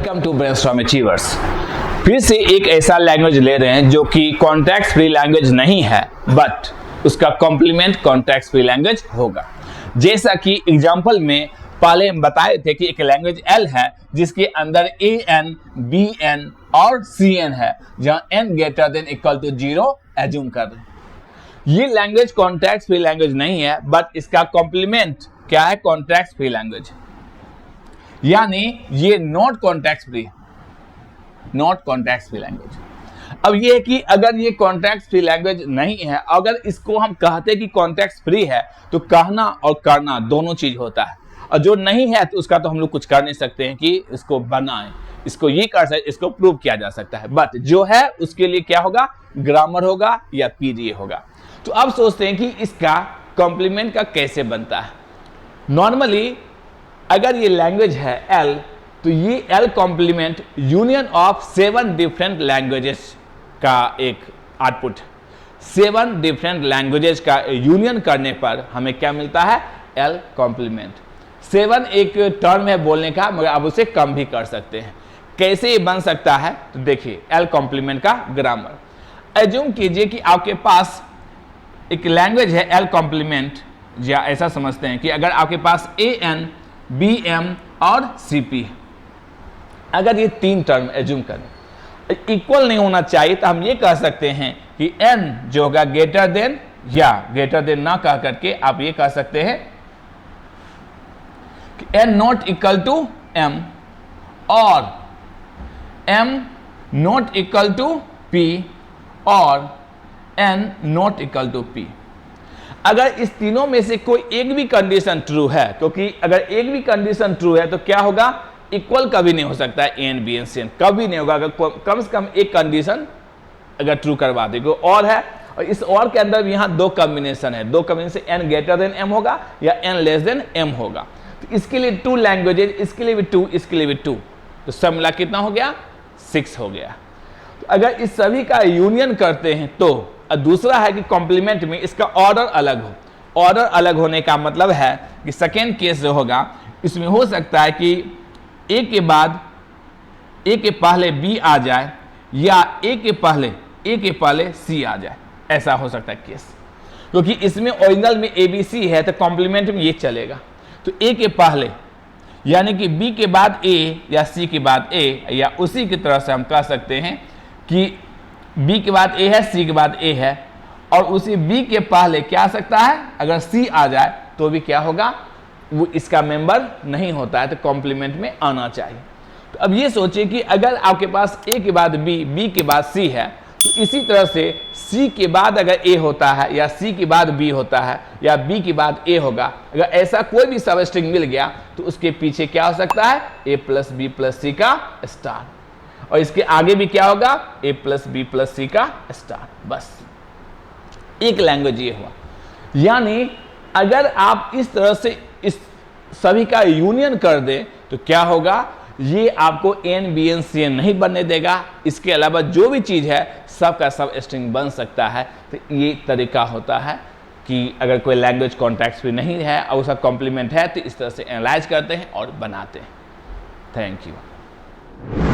Welcome to brainstorm achievers. फिर से एक ऐसा लैंग्वेज ले रहे हैं जो कि कॉन्टेक्स्ट फ्री लैंग्वेज नहीं है, बट उसका कॉम्प्लीमेंट कॉन्टेक्स्ट फ्री लैंग्वेज होगा। जैसा कि एग्जांपल में पहले हम बताए थे कि एक लैंग्वेज एल है जिसके अंदर an, bn और cn है, जहां n greater than equal to 0 assume कर रहे हैं। ये लैंग्वेज कॉन्टेक्स्ट फ्री लैंग्वेज नहीं है, बट इसका कॉम्प्लीमेंट क्या है? कॉन्टेक्स्ट फ्री लैंग्वेज, यानी ये not context free, not context free language. अब ये है कि अगर ये कॉन्टेक्स्ट फ्री लैंग्वेज नहीं है, अगर इसको हम कहते कि कॉन्टेक्स्ट फ्री है, तो कहना और करना दोनों चीज होता है, और जो नहीं है तो उसका तो हम लोग कुछ कर नहीं सकते हैं कि इसको बनाएं, इसको ये कर सकते, इसको प्रूव किया जा सकता है, बट जो है उसके लिए क्या होगा? ग्रामर होगा या पीडीए होगा। तो अब सोचते हैं कि इसका कॉम्प्लीमेंट का कैसे बनता है। नॉर्मली अगर ये लैंग्वेज है एल, तो ये L complement union of 7 different languages का एक आउटपुट। 7 डिफरेंट लैंग्वेजेस का यूनियन करने पर हमें क्या मिलता है? L complement. 7 एक टर्म है बोलने का, मगर आप उसे कम भी कर सकते हैं। कैसे ये बन सकता है? तो देखिए एल कॉम्प्लीमेंट का ग्रामर। एज्यूम कीजिए कि आपके पास एक लैंग्वेज है एल कॉम्प्लीमेंट, या ऐसा समझते हैं कि अगर आपके पास an, bm और cp, अगर ये 3 टर्म एज्यूम करें, इक्वल नहीं होना चाहिए, तो हम ये कह सकते हैं कि n जो होगा ग्रेटर देन, या ग्रेटर देन ना कह करके आप ये कह सकते हैं कि n not equal to m और m not equal to p और n not equal to p। अगर इस तीनों में से कोई एक भी कंडीशन ट्रू है, क्योंकि अगर एक भी कंडीशन ट्रू है तो क्या होगा? इक्वल कभी नहीं हो सकता है an, bn, cn, कभी नहीं होगा। अगर कम से कम एक कंडीशन अगर ट्रू करवा दे, और है, और इस और के अंदर यहाँ 2 कॉम्बिनेशन है, 2 combination n greater then m होगा या n लेस देन m होगा। तो इसके लिए 2 लैंग्वेजेज, इसके लिए भी 2, इसके लिए भी 2, तो सब मिला कितना हो गया? 6 हो गया। तो अगर इस सभी का यूनियन करते हैं तो, दूसरा है कि कॉम्प्लीमेंट में इसका ऑर्डर अलग हो। ऑर्डर अलग होने का मतलब है कि सेकेंड केस जो होगा, इसमें हो सकता है कि ए के बाद, ए के पहले बी आ जाए, या ए के पहले सी आ जाए, ऐसा हो सकता है केस, क्योंकि इसमें ओरिजिनल में ए बी सी है, तो कॉम्प्लीमेंट में ये चलेगा। तो ए के पहले यानी कि बी के बाद ए या सी के बाद ए, या उसी की तरह से हम कह सकते हैं कि बी के बाद ए है, सी के बाद ए है, और उसी बी के पहले क्या आ सकता है? अगर सी आ जाए तो भी क्या होगा? वो इसका मेंबर नहीं होता है, तो कॉम्प्लीमेंट में आना चाहिए। तो अब ये सोचिए कि अगर आपके पास ए के बाद बी, बी के बाद सी है, तो इसी तरह से सी के बाद अगर ए होता है, या सी के बाद बी होता है, या बी के बाद ए होगा, अगर ऐसा कोई भी सब स्ट्रिंग मिल गया तो उसके पीछे क्या हो सकता है? ए प्लस बी प्लस सी का स्टार, और इसके आगे भी क्या होगा? a प्लस बी प्लस सी का स्टार। बस एक लैंग्वेज ये हुआ। यानी अगर आप इस तरह से इस सभी का यूनियन कर दें तो क्या होगा? ये आपको n, bn, cn नहीं बनने देगा। इसके अलावा जो भी चीज है सब का सब स्ट्रिंग बन सकता है। तो ये तरीका होता है कि अगर कोई लैंग्वेज कॉन्टेक्स्ट फ्री नहीं है और उसका कॉम्प्लीमेंट है, तो इस तरह से एनालाइज करते हैं और बनाते हैं। Thank you.